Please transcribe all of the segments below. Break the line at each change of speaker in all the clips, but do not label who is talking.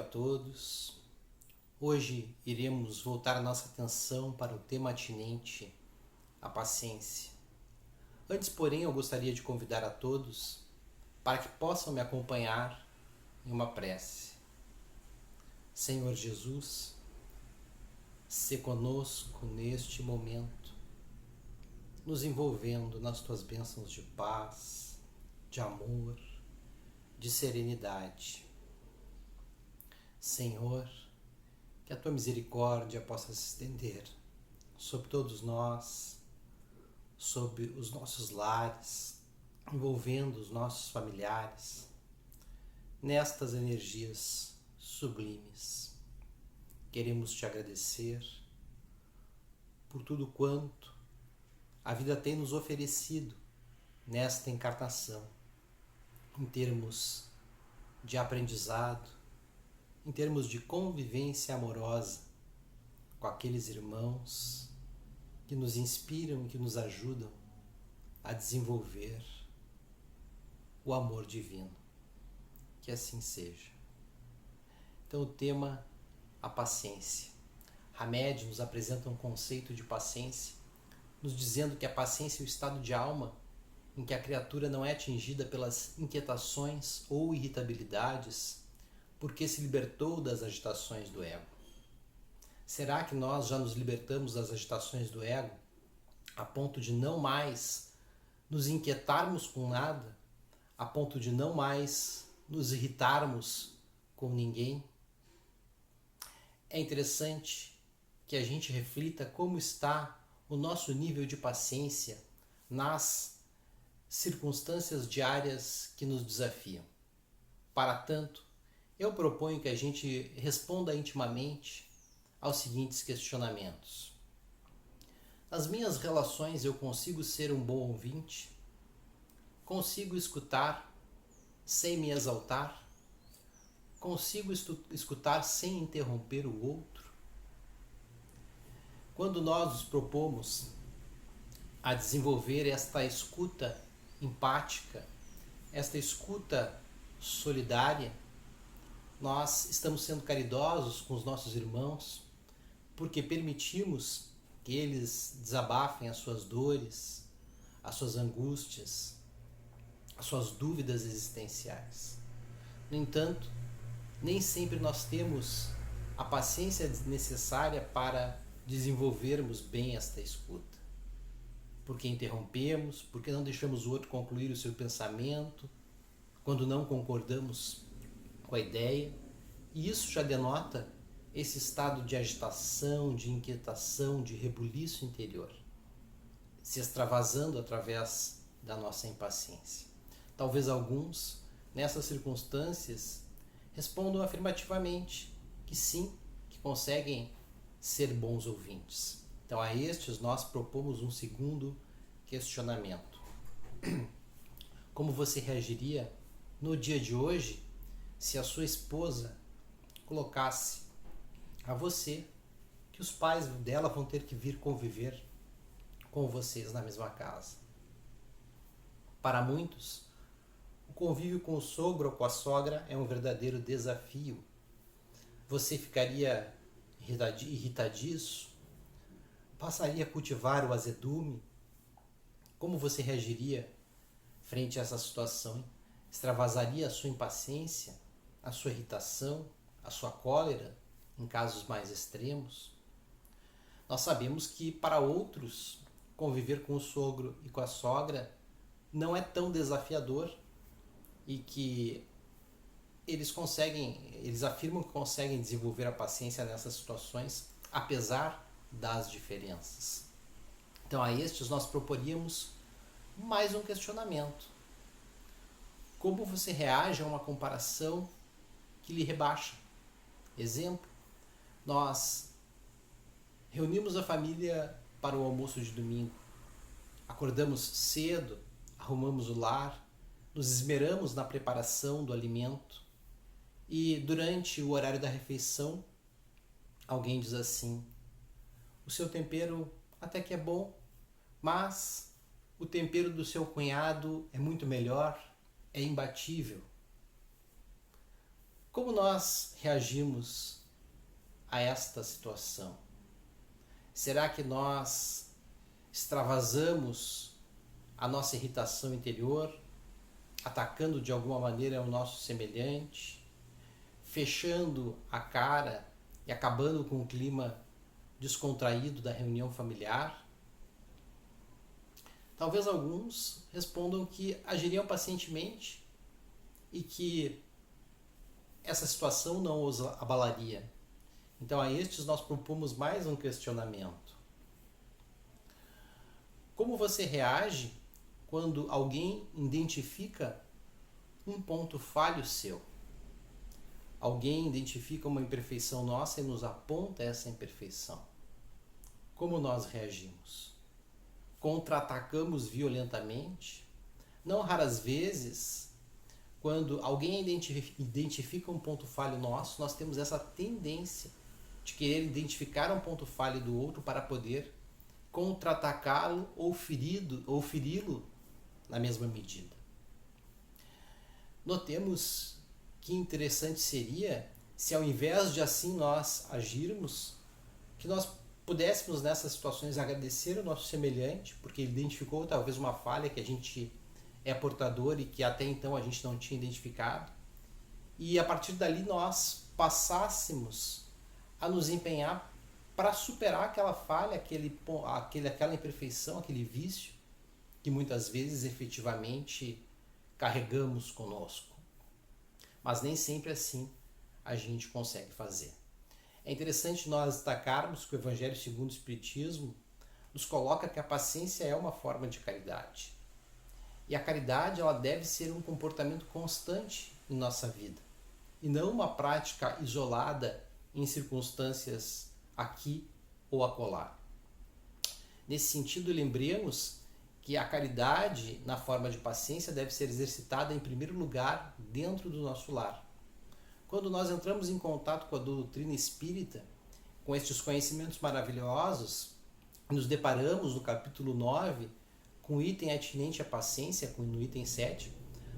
todos. Hoje iremos voltar a nossa atenção para o tema atinente, a paciência. Antes, porém, eu gostaria de convidar a todos para que possam me acompanhar em uma prece. Senhor Jesus, se conosco neste momento, nos envolvendo nas tuas bênçãos de paz, de amor, de serenidade. Senhor, que a tua misericórdia possa se estender sobre todos nós, sobre os nossos lares, envolvendo os nossos familiares, nestas energias sublimes. Queremos te agradecer por tudo quanto a vida tem nos oferecido nesta encarnação, em termos de aprendizado, em termos de convivência amorosa com aqueles irmãos que nos inspiram e que nos ajudam a desenvolver o amor divino. Que assim seja. Então, o tema, a paciência. Hamed nos apresenta um conceito de paciência, nos dizendo que a paciência é o estado de alma em que a criatura não é atingida pelas inquietações ou irritabilidades porque se libertou das agitações do ego. Será que nós já nos libertamos das agitações do ego a ponto de não mais nos inquietarmos com nada, a ponto de não mais nos irritarmos com ninguém? É interessante que a gente reflita como está o nosso nível de paciência nas circunstâncias diárias que nos desafiam. Para tanto, eu proponho que a gente responda intimamente aos seguintes questionamentos. Nas minhas relações eu consigo ser um bom ouvinte? Consigo escutar sem me exaltar? Consigo escutar sem interromper o outro? Quando nós nos propomos a desenvolver esta escuta empática, esta escuta solidária, nós estamos sendo caridosos com os nossos irmãos porque permitimos que eles desabafem as suas dores, as suas angústias, as suas dúvidas existenciais. No entanto, nem sempre nós temos a paciência necessária para desenvolvermos bem esta escuta. Porque interrompemos, porque não deixamos o outro concluir o seu pensamento, quando não concordamos com a ideia, e isso já denota esse estado de agitação, de inquietação, de rebuliço interior, se extravasando através da nossa impaciência. Talvez alguns, nessas circunstâncias, respondam afirmativamente que sim, que conseguem ser bons ouvintes. Então, a estes nós propomos um segundo questionamento. Como você reagiria no dia de hoje se a sua esposa colocasse a você que os pais dela vão ter que vir conviver com vocês na mesma casa? Para muitos, o convívio com o sogro ou com a sogra é um verdadeiro desafio. Você ficaria irritadiço? Passaria a cultivar o azedume? Como você reagiria frente a essa situação? Extravasaria a sua impaciência, a sua irritação, a sua cólera em casos mais extremos? Nós sabemos que para outros conviver com o sogro e com a sogra não é tão desafiador e que eles afirmam que conseguem desenvolver a paciência nessas situações apesar das diferenças. Então, a estes nós proporíamos mais um questionamento. Como você reage a uma comparação que lhe rebaixa? Exemplo, nós reunimos a família para o almoço de domingo. Acordamos cedo, arrumamos o lar, nos esmeramos na preparação do alimento e durante o horário da refeição, alguém diz assim: o seu tempero até que é bom, mas o tempero do seu cunhado é muito melhor, é imbatível. Como nós reagimos a esta situação? Será que nós extravasamos a nossa irritação interior, atacando de alguma maneira o nosso semelhante, fechando a cara e acabando com o clima descontraído da reunião familiar? Talvez alguns respondam que agiriam pacientemente e que essa situação não os abalaria. Então a estes nós propomos mais um questionamento. Como você reage quando alguém identifica um ponto falho seu? Alguém identifica uma imperfeição nossa e nos aponta essa imperfeição. Como nós reagimos? Contra-atacamos violentamente? Não raras vezes, quando alguém identifica um ponto falho nosso, nós temos essa tendência de querer identificar um ponto falho do outro para poder contra-atacá-lo ou feri-lo na mesma medida. Notemos que interessante seria se, ao invés de assim nós agirmos, que nós pudéssemos nessas situações agradecer o nosso semelhante, porque ele identificou talvez uma falha que a gente é portador e que até então a gente não tinha identificado, e a partir dali nós passássemos a nos empenhar para superar aquela falha, aquela imperfeição, aquele vício que muitas vezes efetivamente carregamos conosco. Mas nem sempre assim a gente consegue fazer. É interessante nós destacarmos que o Evangelho segundo o Espiritismo nos coloca que a paciência é uma forma de caridade. E a caridade ela deve ser um comportamento constante em nossa vida, e não uma prática isolada em circunstâncias aqui ou acolá. Nesse sentido, lembremos que a caridade, na forma de paciência, deve ser exercitada em primeiro lugar dentro do nosso lar. Quando nós entramos em contato com a doutrina espírita, com estes conhecimentos maravilhosos, nos deparamos no capítulo 9 com o item atinente à paciência, no item 7,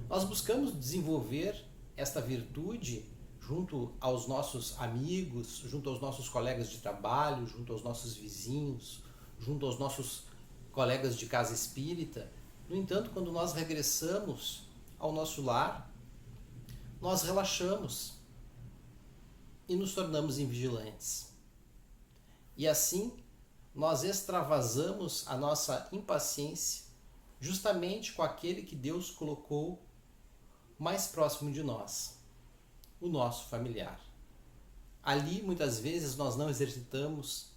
nós buscamos desenvolver esta virtude junto aos nossos amigos, junto aos nossos colegas de trabalho, junto aos nossos vizinhos, junto aos nossos colegas de casa espírita. No entanto, quando nós regressamos ao nosso lar, nós relaxamos e nos tornamos invigilantes. E assim, nós extravasamos a nossa impaciência justamente com aquele que Deus colocou mais próximo de nós, o nosso familiar. Ali, muitas vezes, nós não exercitamos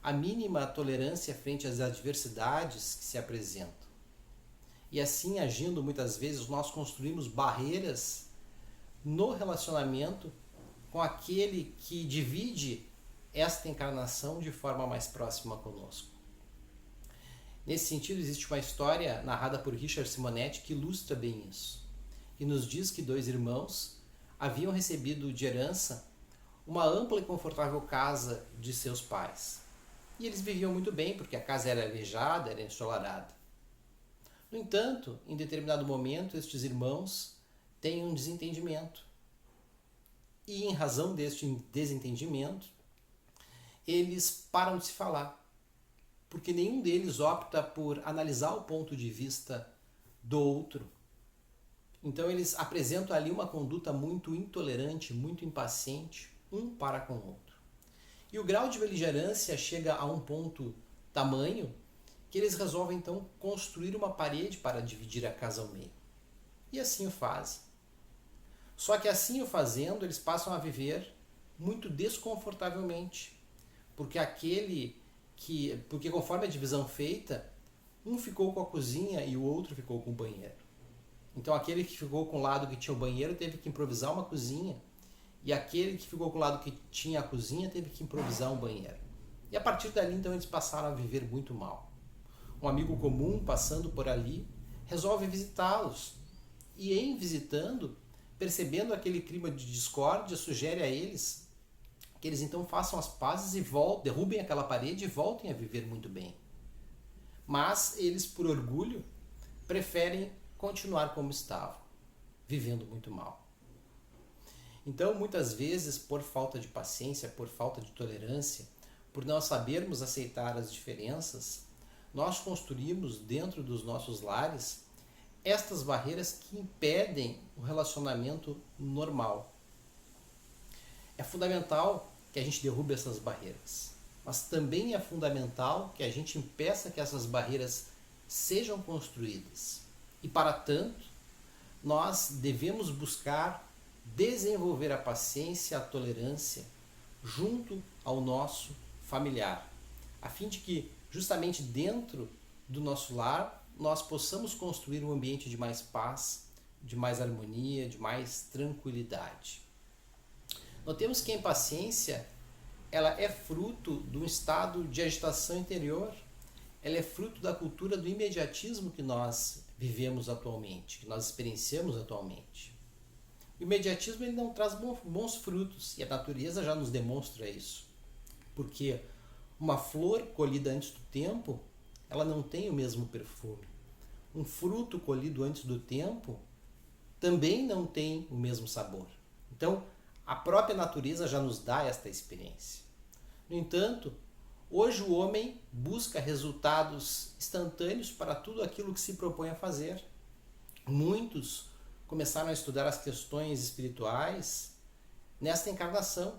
a mínima tolerância frente às adversidades que se apresentam. E assim, agindo muitas vezes, nós construímos barreiras no relacionamento com aquele que divide esta encarnação de forma mais próxima conosco. Nesse sentido, existe uma história narrada por Richard Simonetti que ilustra bem isso. E nos diz que dois irmãos haviam recebido de herança uma ampla e confortável casa de seus pais. E eles viviam muito bem, porque a casa era arejada, era ensolarada. No entanto, em determinado momento, estes irmãos têm um desentendimento. E em razão deste desentendimento, eles param de se falar, porque nenhum deles opta por analisar o ponto de vista do outro. Então eles apresentam ali uma conduta muito intolerante, muito impaciente, um para com o outro. E o grau de beligerância chega a um ponto tamanho que eles resolvem então construir uma parede para dividir a casa ao meio. E assim o fazem. Só que assim o fazendo, eles passam a viver muito desconfortavelmente, porque conforme a divisão feita, um ficou com a cozinha e o outro ficou com o banheiro. Então aquele que ficou com o lado que tinha o banheiro teve que improvisar uma cozinha, e aquele que ficou com o lado que tinha a cozinha teve que improvisar um banheiro. E a partir dali então eles passaram a viver muito mal. Um amigo comum passando por ali resolve visitá-los, e em visitando, percebendo aquele clima de discórdia, sugere a eles que eles então façam as pazes e derrubem aquela parede e voltem a viver muito bem. Mas eles, por orgulho, preferem continuar como estavam, vivendo muito mal. Então, muitas vezes, por falta de paciência, por falta de tolerância, por não sabermos aceitar as diferenças, nós construímos dentro dos nossos lares estas barreiras que impedem o relacionamento normal. É fundamental que a gente derrube essas barreiras, mas também é fundamental que a gente impeça que essas barreiras sejam construídas. E para tanto, nós devemos buscar desenvolver a paciência e a tolerância junto ao nosso familiar, a fim de que, justamente dentro do nosso lar, nós possamos construir um ambiente de mais paz, de mais harmonia, de mais tranquilidade. Notemos que a impaciência, ela é fruto de um estado de agitação interior, ela é fruto da cultura do imediatismo que nós vivemos atualmente, que nós experienciamos atualmente. O imediatismo ele não traz bons frutos, e a natureza já nos demonstra isso. Porque uma flor colhida antes do tempo, ela não tem o mesmo perfume. Um fruto colhido antes do tempo também não tem o mesmo sabor. Então, a própria natureza já nos dá esta experiência. No entanto, hoje o homem busca resultados instantâneos para tudo aquilo que se propõe a fazer. Muitos começaram a estudar as questões espirituais nesta encarnação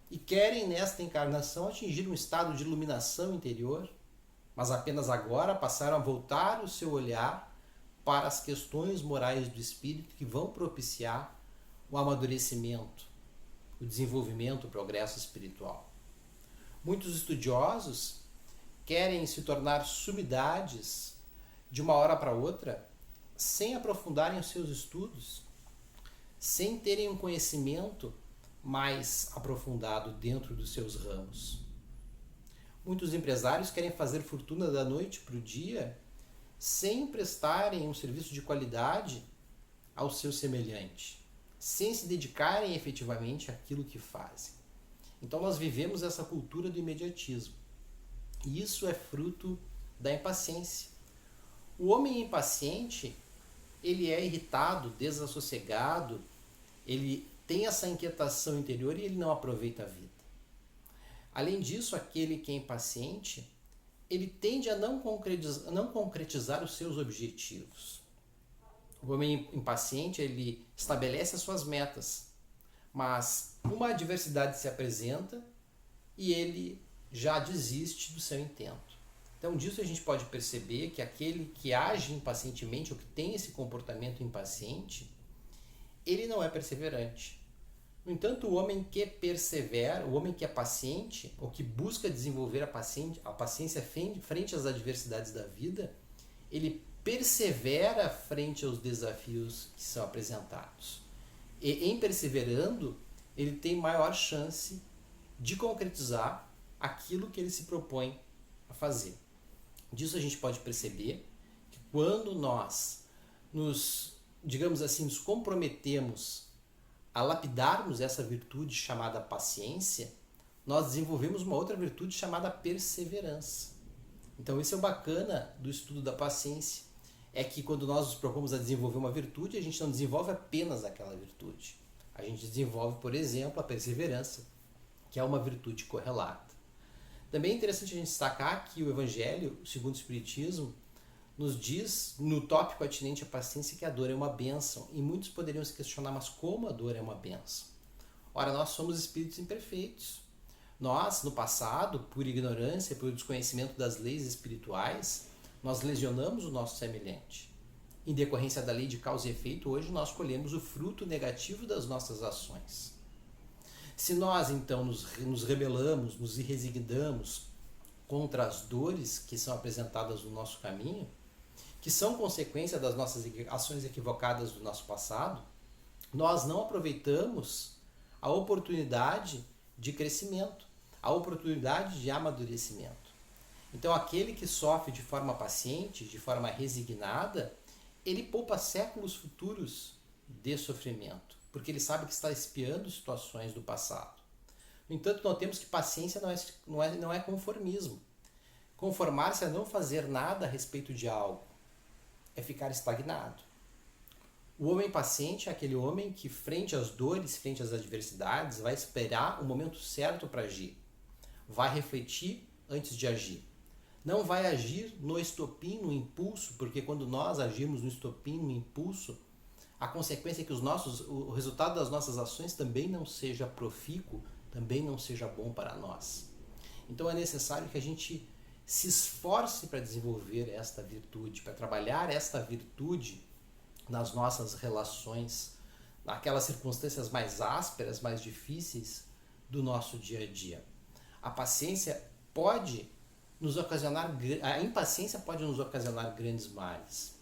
e querem nesta encarnação atingir um estado de iluminação interior, mas apenas agora passaram a voltar o seu olhar para as questões morais do espírito que vão propiciar o amadurecimento, o desenvolvimento, o progresso espiritual. Muitos estudiosos querem se tornar sumidades de uma hora para outra, sem aprofundarem os seus estudos, sem terem um conhecimento mais aprofundado dentro dos seus ramos. Muitos empresários querem fazer fortuna da noite para o dia, sem prestarem um serviço de qualidade ao seu semelhante, sem se dedicarem efetivamente àquilo que fazem. Então nós vivemos essa cultura do imediatismo. E isso é fruto da impaciência. O homem impaciente, ele é irritado, desassossegado, ele tem essa inquietação interior e ele não aproveita a vida. Além disso, aquele que é impaciente, ele tende a não concretizar os seus objetivos. O homem impaciente, ele estabelece as suas metas, mas uma adversidade se apresenta e ele já desiste do seu intento. Então, disso a gente pode perceber que aquele que age impacientemente ou que tem esse comportamento impaciente, ele não é perseverante. No entanto, o homem que persevera, o homem que é paciente, ou que busca desenvolver a paciência frente às adversidades da vida, ele persevera frente aos desafios que são apresentados. E em perseverando, ele tem maior chance de concretizar aquilo que ele se propõe a fazer. Disso a gente pode perceber que quando nós digamos assim, nos comprometemos a lapidarmos essa virtude chamada paciência, nós desenvolvemos uma outra virtude chamada perseverança. Então esse é o bacana do estudo da paciência, é que quando nós nos propomos a desenvolver uma virtude, a gente não desenvolve apenas aquela virtude. A gente desenvolve, por exemplo, a perseverança, que é uma virtude correlata. Também é interessante a gente destacar que o Evangelho, segundo o Espiritismo, nos diz, no tópico atinente à paciência, que a dor é uma bênção. E muitos poderiam se questionar, mas como a dor é uma bênção? Ora, nós somos espíritos imperfeitos. Nós, no passado, por ignorância, por desconhecimento das leis espirituais, nós lesionamos o nosso semelhante. Em decorrência da lei de causa e efeito, hoje nós colhemos o fruto negativo das nossas ações. Se nós, então, nos rebelamos, nos resignamos contra as dores que são apresentadas no nosso caminho, que são consequência das nossas ações equivocadas do nosso passado, nós não aproveitamos a oportunidade de crescimento, a oportunidade de amadurecimento. Então, aquele que sofre de forma paciente, de forma resignada, ele poupa séculos futuros de sofrimento, porque ele sabe que está expiando situações do passado. No entanto, notemos que paciência não é conformismo. Conformar-se é não fazer nada a respeito de algo, é ficar estagnado. O homem paciente é aquele homem que, frente às dores, frente às adversidades, vai esperar o momento certo para agir. Vai refletir antes de agir. Não vai agir no estopim, no impulso, porque quando nós agimos no estopim, no impulso, a consequência é que o resultado das nossas ações também não seja profícuo, também não seja bom para nós. Então é necessário que a gente se esforce para desenvolver esta virtude, para trabalhar esta virtude nas nossas relações, naquelas circunstâncias mais ásperas, mais difíceis do nosso dia a dia. A paciência pode nos ocasionar, a impaciência pode nos ocasionar grandes males.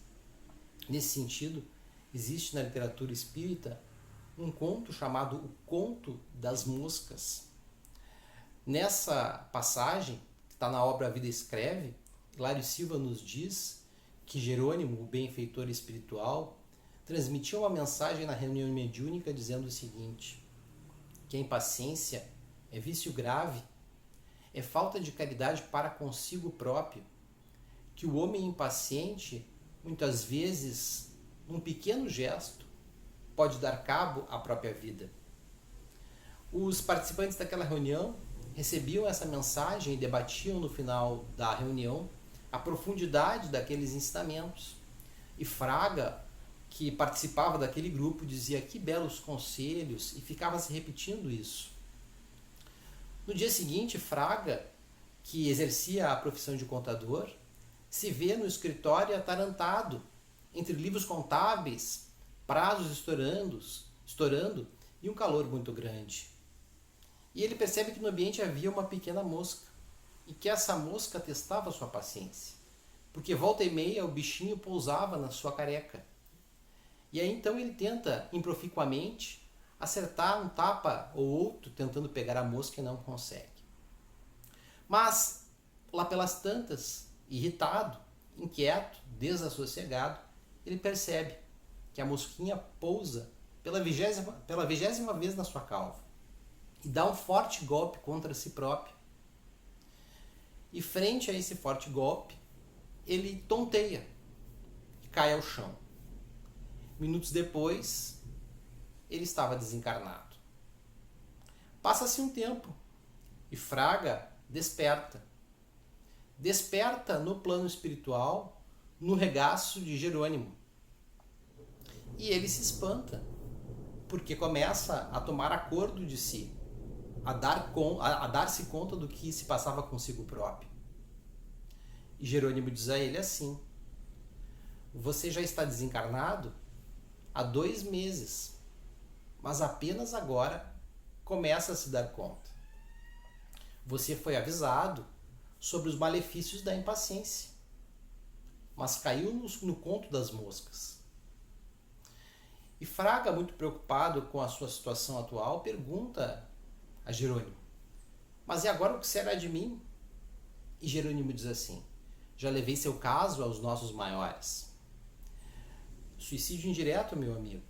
Nesse sentido, existe na literatura espírita um conto chamado O Conto das Moscas. Nessa passagem, que está na obra A Vida Escreve, Hilário Silva nos diz que Jerônimo, o benfeitor espiritual, transmitiu uma mensagem na reunião mediúnica dizendo o seguinte: que a impaciência é vício grave, é falta de caridade para consigo próprio, que o homem impaciente, muitas vezes, num pequeno gesto, pode dar cabo à própria vida. Os participantes daquela reunião recebiam essa mensagem e debatiam no final da reunião a profundidade daqueles ensinamentos. E Fraga, que participava daquele grupo, dizia que belos conselhos e ficava se repetindo isso. No dia seguinte, Fraga, que exercia a profissão de contador, se vê no escritório atarantado, entre livros contábeis, prazos estourando e um calor muito grande. E ele percebe que no ambiente havia uma pequena mosca, e que essa mosca testava sua paciência, porque volta e meia o bichinho pousava na sua careca. E aí então ele tenta, improficuamente, acertar um tapa ou outro tentando pegar a mosca e não consegue. Mas, lá pelas tantas, irritado, inquieto, desassossegado, ele percebe que a mosquinha pousa pela 20ª vez na sua calva e dá um forte golpe contra si próprio. E frente a esse forte golpe, ele tonteia e cai ao chão. Minutos depois, ele estava desencarnado. Passa-se um tempo e Fraga desperta. Desperta no plano espiritual, no regaço de Jerônimo. E ele se espanta, porque começa a tomar acordo de si, a dar-se conta do que se passava consigo próprio. E Jerônimo diz a ele assim: você já está desencarnado há 2 meses, mas apenas agora começa a se dar conta. Você foi avisado sobre os malefícios da impaciência, mas caiu no conto das moscas. E Fraga, muito preocupado com a sua situação atual, pergunta a Jerônimo: mas e agora o que será de mim? E Jerônimo diz assim: já levei seu caso aos nossos maiores. Suicídio indireto, meu amigo.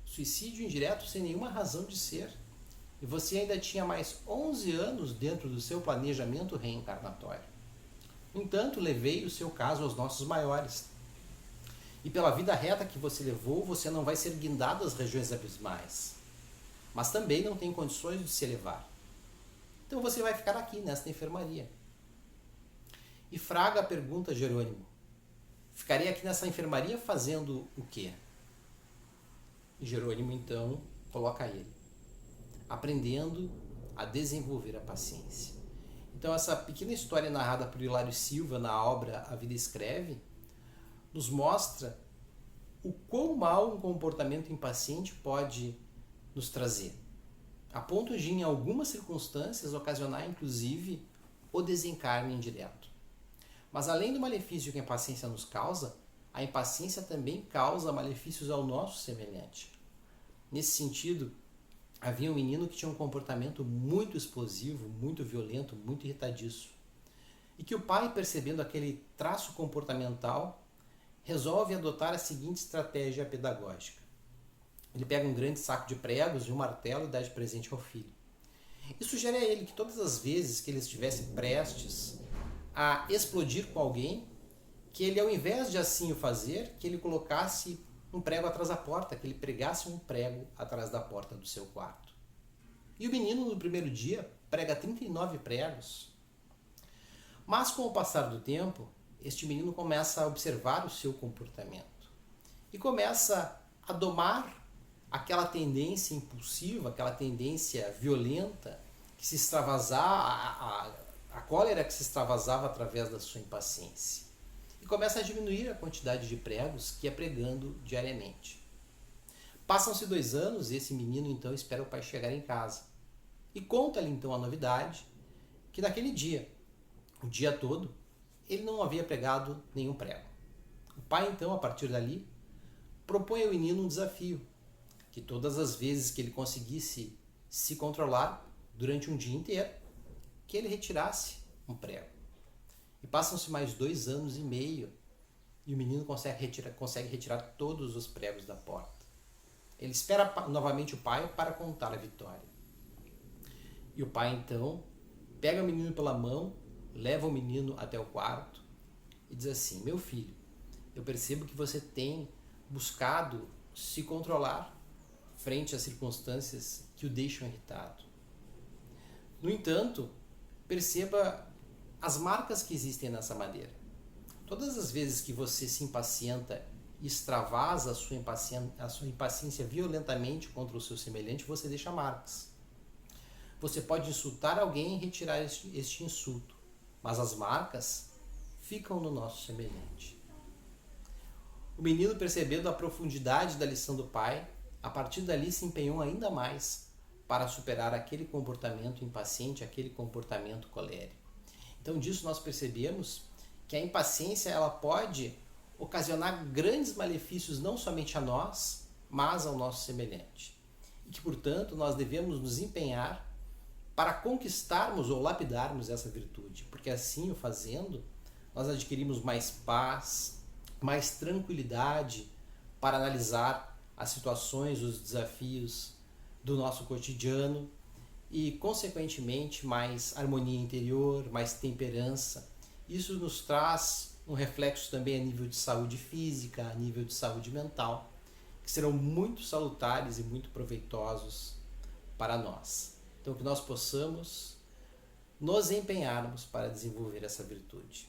Suicídio indireto sem nenhuma razão de ser. E você ainda tinha mais 11 anos dentro do seu planejamento reencarnatório. No entanto, levei o seu caso aos nossos maiores. E pela vida reta que você levou, você não vai ser guindado às regiões abismais. Mas também não tem condições de se elevar. Então você vai ficar aqui, nesta enfermaria. E Fraga pergunta a Jerônimo: ficarei aqui nessa enfermaria fazendo o quê? E Jerônimo então coloca ele: aprendendo a desenvolver a paciência. Então essa pequena história narrada por Hilário Silva na obra A Vida Escreve nos mostra o quão mal um comportamento impaciente pode nos trazer, a ponto de, em algumas circunstâncias, ocasionar inclusive o desencarne indireto. Mas além do malefício que a impaciência nos causa, a impaciência também causa malefícios ao nosso semelhante. Nesse sentido, havia um menino que tinha um comportamento muito explosivo, muito violento, muito irritadiço. E que o pai, percebendo aquele traço comportamental, resolve adotar a seguinte estratégia pedagógica. Ele pega um grande saco de pregos e um martelo e dá de presente ao filho. E sugere a ele que todas as vezes que ele estivesse prestes a explodir com alguém, que ele, ao invés de assim o fazer, que ele colocasse um prego atrás da porta, que ele pregasse um prego atrás da porta do seu quarto. E o menino, no primeiro dia, prega 39 pregos. Mas com o passar do tempo, este menino começa a observar o seu comportamento e começa a domar aquela tendência impulsiva, aquela tendência violenta que se extravasava, a cólera que se extravasava através da sua impaciência. E começa a diminuir a quantidade de pregos que ia pregando diariamente. Passam-se 2 anos e esse menino então espera o pai chegar em casa. E conta-lhe então a novidade que naquele dia, o dia todo, ele não havia pregado nenhum prego. O pai então, a partir dali, propõe ao menino um desafio, que todas as vezes que ele conseguisse se controlar durante um dia inteiro, que ele retirasse um prego. E passam-se mais 2 anos e meio e o menino consegue retirar todos os pregos da porta. Ele espera novamente o pai para contar a vitória. E o pai então pega o menino pela mão, leva o menino até o quarto e diz assim: meu filho, eu percebo que você tem buscado se controlar frente às circunstâncias que o deixam irritado. No entanto, perceba as marcas que existem nessa madeira. Todas as vezes que você se impacienta e extravasa a sua impaciência violentamente contra o seu semelhante, você deixa marcas. Você pode insultar alguém e retirar este insulto, mas as marcas ficam no nosso semelhante. O menino, percebendo a profundidade da lição do pai, a partir dali se empenhou ainda mais para superar aquele comportamento impaciente, aquele comportamento colérico. Então disso nós percebemos que a impaciência ela pode ocasionar grandes malefícios não somente a nós, mas ao nosso semelhante. E que, portanto, nós devemos nos empenhar para conquistarmos ou lapidarmos essa virtude, porque assim o fazendo, nós adquirimos mais paz, mais tranquilidade para analisar as situações, os desafios do nosso cotidiano e, consequentemente, mais harmonia interior, mais temperança. Isso nos traz um reflexo também a nível de saúde física, a nível de saúde mental, que serão muito salutares e muito proveitosos para nós. Então, que nós possamos nos empenharmos para desenvolver essa virtude.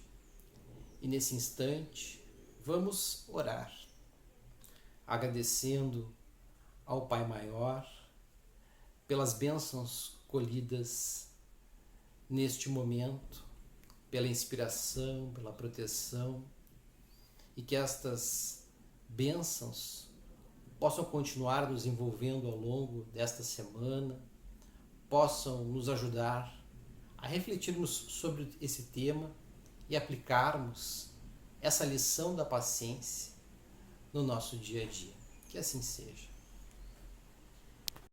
E nesse instante, vamos orar, agradecendo ao Pai Maior pelas bênçãos colhidas neste momento, pela inspiração, pela proteção, e que estas bênçãos possam continuar nos envolvendo ao longo desta semana, possam nos ajudar a refletirmos sobre esse tema e aplicarmos essa lição da paciência no nosso dia a dia. Que assim seja.